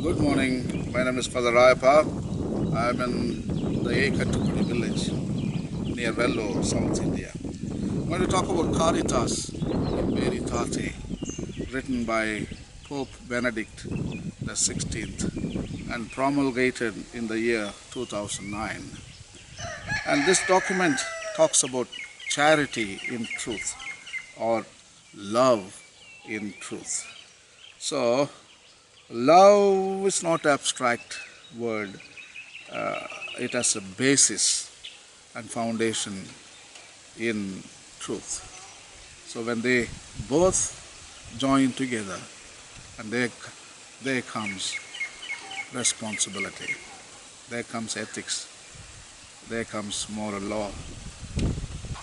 Good morning. My name is Father Rayappa. I'm in the Ekatupudi village near Vellore, South India. I'm going to talk about Caritas in Veritate, written by Pope Benedict the 16th and promulgated in the year 2009. And this document talks about charity in truth or love in truth. So, love is not abstract word. It has a basis and foundation in truth. So when they both join together, and there comes responsibility, there comes ethics, there comes moral law,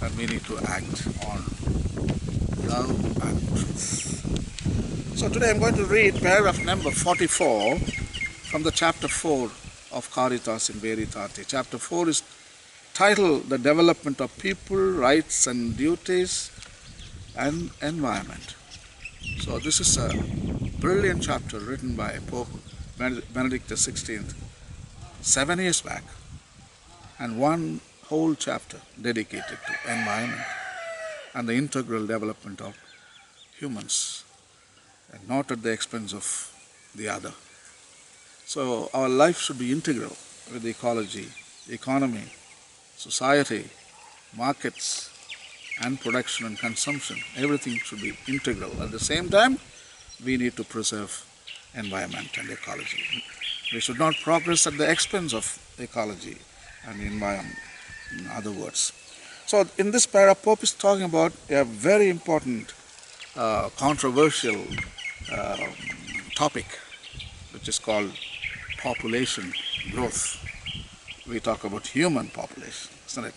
and we need to act on love and truth. So today I'm going to read paragraph number 44 from the chapter 4 of Caritas in Veritate. Chapter 4 is titled The Development of People, Rights and Duties and Environment. So this is a brilliant chapter written by Pope Benedict the 16th 7 years back, and one whole chapter dedicated to environment and the integral development of humans, and not at the expense of the other. So our life should be integral with the ecology, economy, society, markets, and production and consumption. Everything should be integral. At the same time, we need to preserve environment and ecology. We should not progress at the expense of ecology and environment, in other words. So in this paragraph, Pope is talking about a very important controversial topic, which is called population growth. We talk about human population, isn't it?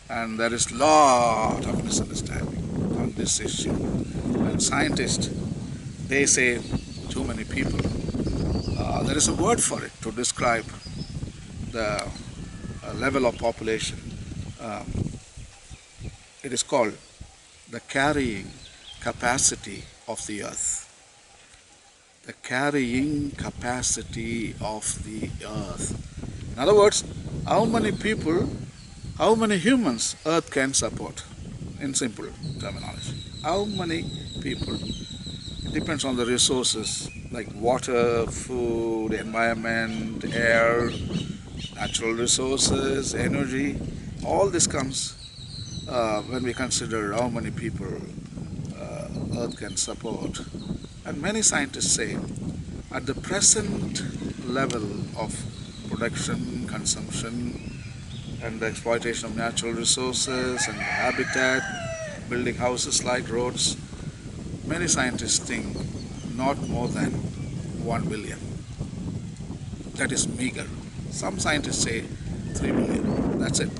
And there is a lot of misunderstanding on this issue. And scientists, they say too many people. There is a word for it to describe the level of population. It is called the carrying capacity of the earth. The carrying capacity of the earth. In other words, how many people, how many humans earth can support, in simple terminology. How many people? It depends on the resources like water, food, environment, air, natural resources, energy. All this comes when we consider how many people earth can support. And many scientists say at the present level of production, consumption, and the exploitation of natural resources and habitat, building houses like roads, many scientists think not more than 1 billion. That is meager. Some scientists say 3 billion. That's it.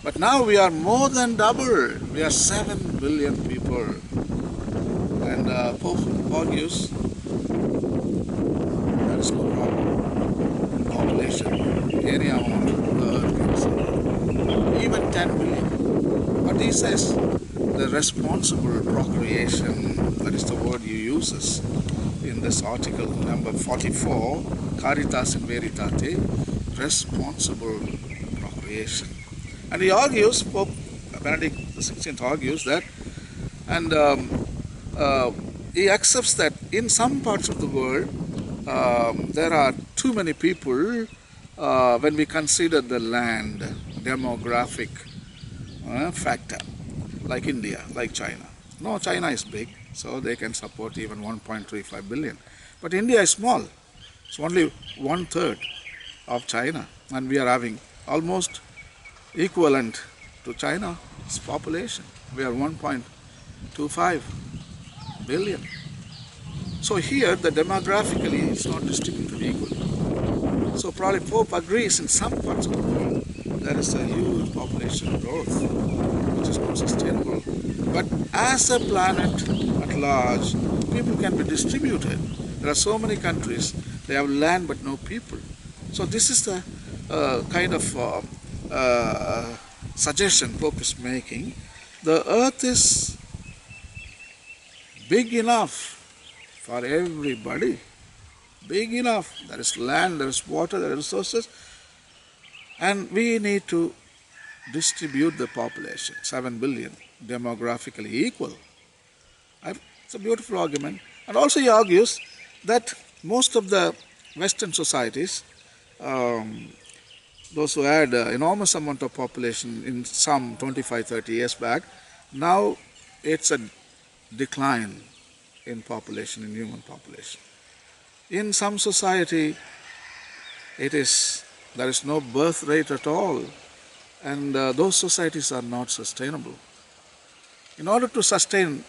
But now we are more than double. We are 7 billion people. And Pope argues there is no problem. Population, area amount of Earth, even 10 billion. But he says the responsible procreation, that is the word he uses in this article, number 44, Caritas in Veritate, responsible procreation. And he argues, Pope Benedict XVI argues that, and he accepts that in some parts of the world there are too many people when we consider the land demographic factor, like India, like China. No, China is big, so they can support even 1.35 billion. But India is small. It's only 1/3 of China, and we are having almost equivalent to China's population. We are 1.25 billion. So here the demographically is not distributed equally. So probably Pope agrees in some parts of the world there is a huge population growth which is not sustainable. But as a planet at large, people can be distributed. There are so many countries, they have land but no people. So this is the kind of suggestion Pope is making. The earth is big enough for everybody, big enough. There is land, there is water, there are resources, and we need to distribute the population, 7 billion, demographically equal. It's a beautiful argument. And also he argues that most of the Western societies, those who had an enormous amount of population in some 25-30 years back, now it's a decline in population, in human population. In some society, there is no birth rate at all, and those societies are not sustainable. In order to sustain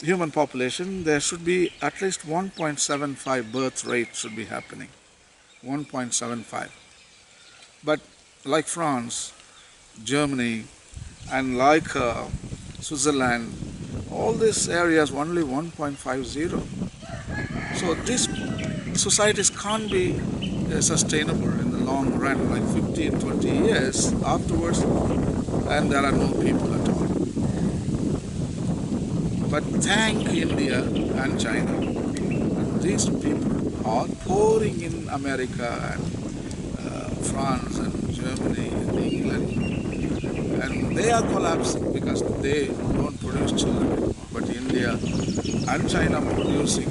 human population, there should be at least 1.75 birth rate should be happening, 1.75. But like France, Germany, and like Switzerland, all these areas only 1.50. So these societies can't be sustainable in the long run, like 15, 20 years afterwards, and there are no people at all. But thank India and China, and these people are pouring in America and France and Germany and England, and they are collapsing because they don't produce children anymore. But India and China producing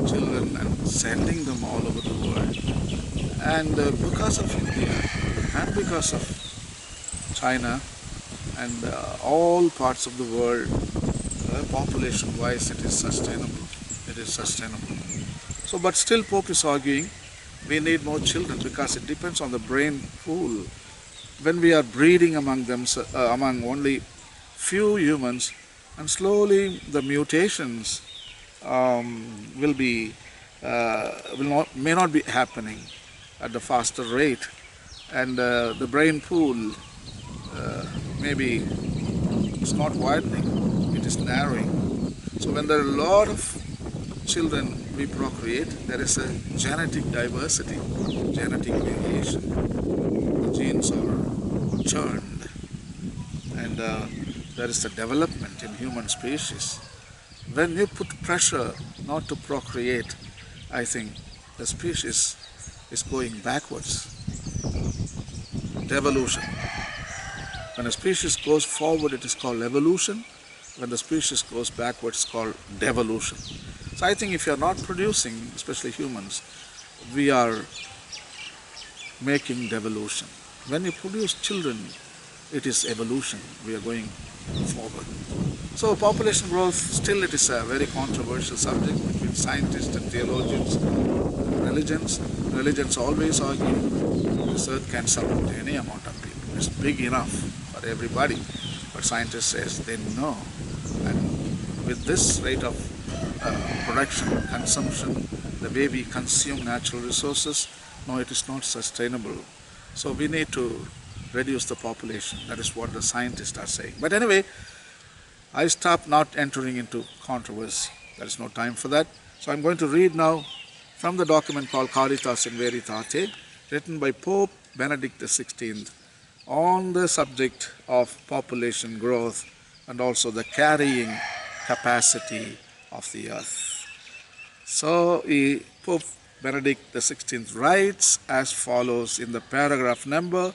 children and sending them all over the world. And because of India and because of China and all parts of the world, population-wise, it is sustainable. It is sustainable. So, but still Pope is arguing we need more children because it depends on the brain pool. When we are breeding among them, among only few humans, and slowly the mutations may not be happening at the faster rate, and the brain pool maybe is not widening, it is narrowing. So when there are a lot of children we procreate, there is a genetic diversity, genetic variation. The genes are churned, and there is a development in human species. When you put pressure not to procreate, I think the species is going backwards. Devolution. When a species goes forward, it is called evolution. When the species goes backwards, it's called devolution. So I think if you are not producing, especially humans, we are making devolution. When you produce children, it is evolution. We are going forward. So population growth, still it is a very controversial subject between scientists and theologians, religions. Religions always argue this earth can support any amount of people. It's big enough for everybody. But scientists says they know. And with this rate of production, consumption, the way we consume natural resources, no, it is not sustainable. So we need to reduce the population. That is what the scientists are saying. But anyway, I stop not entering into controversy. There is no time for that. So I'm going to read now from the document called Caritas in Veritate, written by Pope Benedict XVI on the subject of population growth and also the carrying capacity of the earth. So Pope Benedict XVI writes as follows in the paragraph number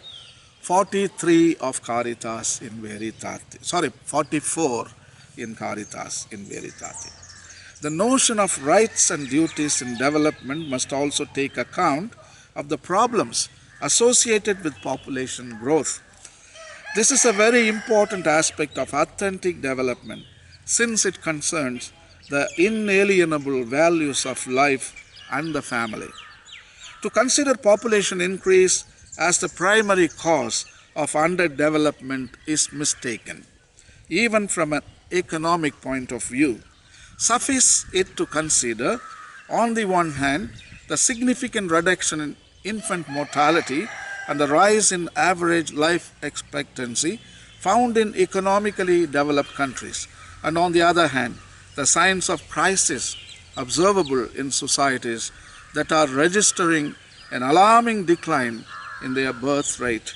43 of Caritas in Veritate. 44 in Caritas in Veritate. The notion of rights and duties in development must also take account of the problems associated with population growth. This is a very important aspect of authentic development since it concerns the inalienable values of life and the family. To consider population increase as the primary cause of underdevelopment is mistaken, even from an economic point of view. Suffice it to consider, on the one hand, the significant reduction in infant mortality and the rise in average life expectancy found in economically developed countries, and on the other hand, the signs of crisis observable in societies that are registering an alarming decline in their birth rate.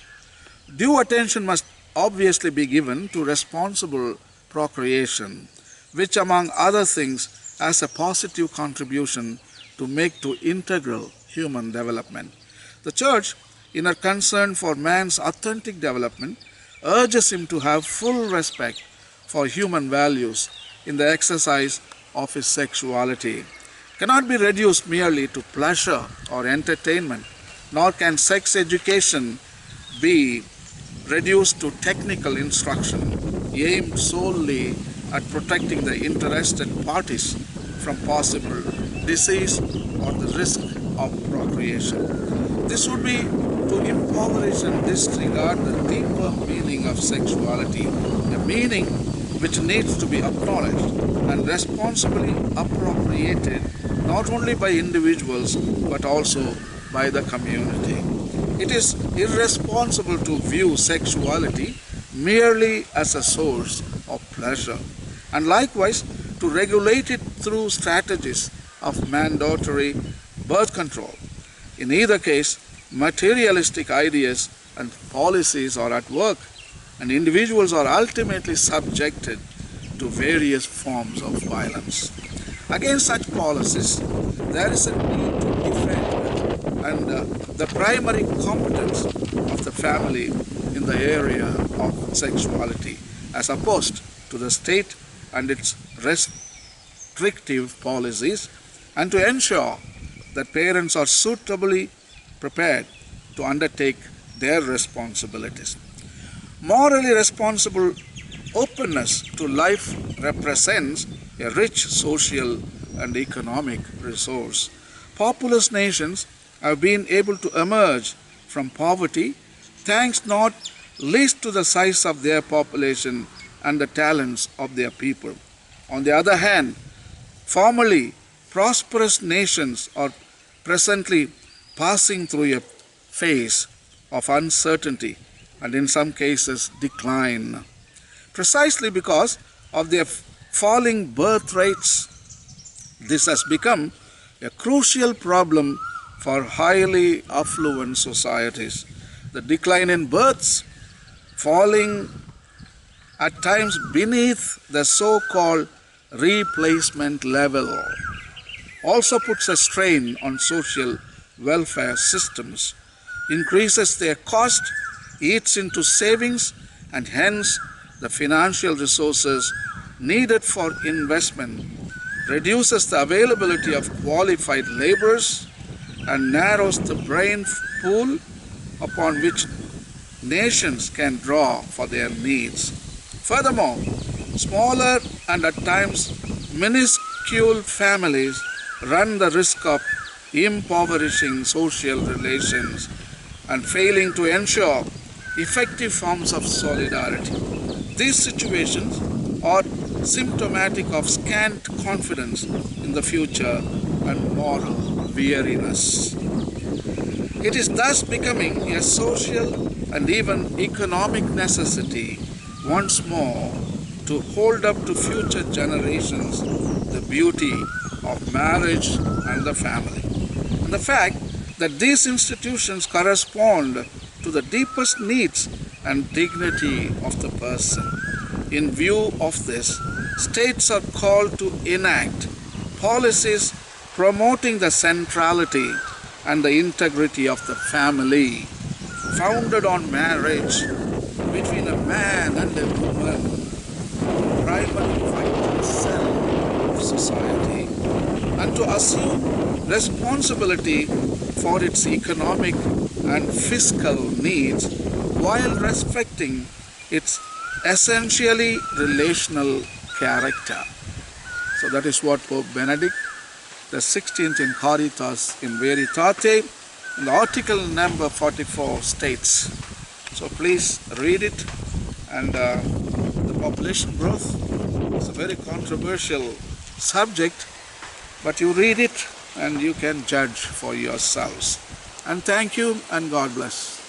Due attention must obviously be given to responsible procreation, which among other things has a positive contribution to make to integral human development. The Church, in her concern for man's authentic development, urges him to have full respect for human values in the exercise of his sexuality. Cannot be reduced merely to pleasure or entertainment, nor can sex education be reduced to technical instruction aimed solely at protecting the interested parties from possible disease or the risk of procreation. This would be to impoverish and disregard the deeper meaning of sexuality, a meaning which needs to be acknowledged and responsibly appropriated not only by individuals but also by the community. It is irresponsible to view sexuality merely as a source of pleasure, and likewise to regulate it through strategies of mandatory birth control. In either case, materialistic ideas and policies are at work, and individuals are ultimately subjected to various forms of violence. Against such policies, there is a need to defend and the primary competence of the family in the area of sexuality, as opposed to the state and its restrictive policies, and to ensure that parents are suitably prepared to undertake their responsibilities. Morally responsible openness to life represents a rich social and economic resource. Populous nations have been able to emerge from poverty thanks not least to the size of their population and the talents of their people. On the other hand, formerly prosperous nations are presently passing through a phase of uncertainty and in some cases decline. Precisely because of their falling birth rates, this has become a crucial problem for highly affluent societies. The decline in births, falling at times beneath the so-called replacement level, also puts a strain on social welfare systems, increases their cost, eats into savings, and hence the financial resources needed for investment, reduces the availability of qualified laborers, and narrows the brain pool upon which nations can draw for their needs. Furthermore, smaller and at times minuscule families run the risk of impoverishing social relations and failing to ensure effective forms of solidarity. These situations are symptomatic of scant confidence in the future and moral weariness. It is thus becoming a social and even economic necessity once more to hold up to future generations the beauty of marriage and the family, and the fact that these institutions correspond to the deepest needs and dignity of the person. In view of this, states are called to enact policies promoting the centrality and the integrity of the family, founded on marriage between a man and a woman, primary vital cell of society, and to assume responsibility for its economic and fiscal needs while respecting its essentially relational character. So that is what Pope Benedict the 16th in Caritas in Veritate in the article number 44 states. So please read it. And the population growth is a very controversial subject, but you read it and you can judge for yourselves. And thank you and God bless.